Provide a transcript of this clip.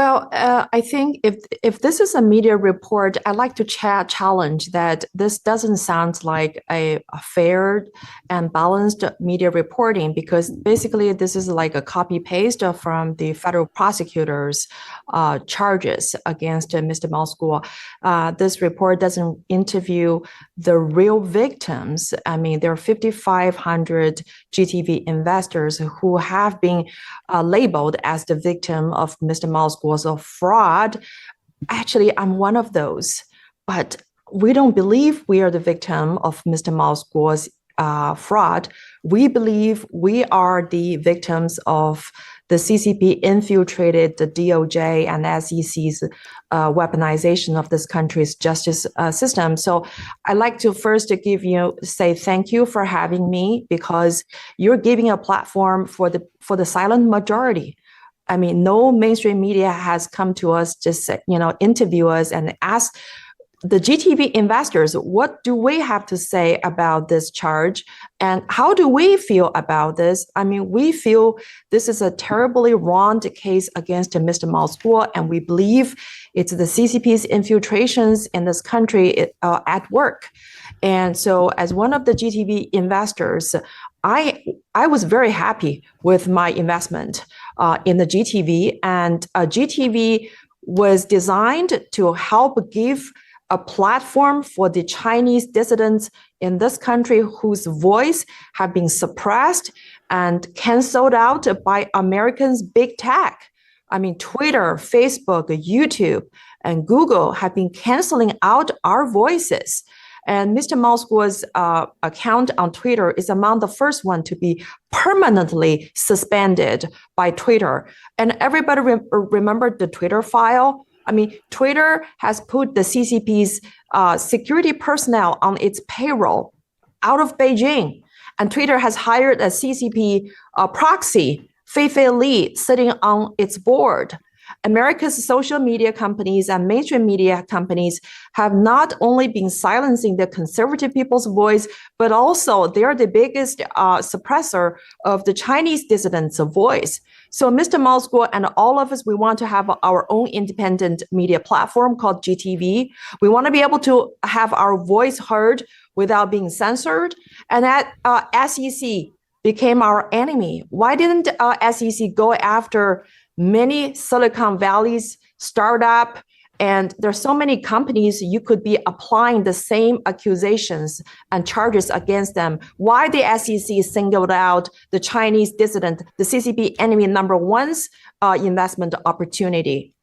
Well, I think if this is a media report, I'd like to challenge that this doesn't sound like a fair and balanced media reporting, because basically this is like a copy paste from the federal prosecutor's charges against Mr. Malskuo. This report doesn't interview the real victims. I mean, there are 5,500 GTV investors who have been labeled as the victim of Mr. Malskuo's fraud. Actually, I'm one of those, but we don't believe we are the victim of Mr. Malskuo's fraud. We believe we are the victims of the CCP infiltrated the DOJ and SEC's weaponization of this country's justice system. So I'd like to first say thank you for having me, because you're giving a platform for the silent majority. I mean, no mainstream media has come to us, just interview us and ask the GTV investors, what do we have to say about this charge? And how do we feel about this? I mean, we feel this is a terribly wrong case against Mr. Malskuo, and we believe it's the CCP's infiltrations in this country at work. And so as one of the GTV investors, I was very happy with my investment in the GTV, and GTV was designed to help give a platform for the Chinese dissidents in this country whose voice have been suppressed and canceled out by Americans' big tech. I mean, Twitter, Facebook, YouTube, and Google have been canceling out our voices. And Mr. Malskuo's account on Twitter is among the first one to be permanently suspended by Twitter. And everybody remembered the Twitter file. I mean, Twitter has put the CCP's security personnel on its payroll out of Beijing. And Twitter has hired a CCP proxy, Feifei Li, sitting on its board. America's social media companies and mainstream media companies have not only been silencing the conservative people's voice, but also they're the biggest suppressor of the Chinese dissidents' voice. So Mr. Malskuo and all of us, we want to have our own independent media platform called GTV. We want to be able to have our voice heard without being censored. And that SEC became our enemy. Why didn't SEC go after many Silicon Valley's startup? And there's so many companies you could be applying the same accusations and charges against them. Why the SEC singled out the Chinese dissident, the CCP enemy number one's investment opportunity?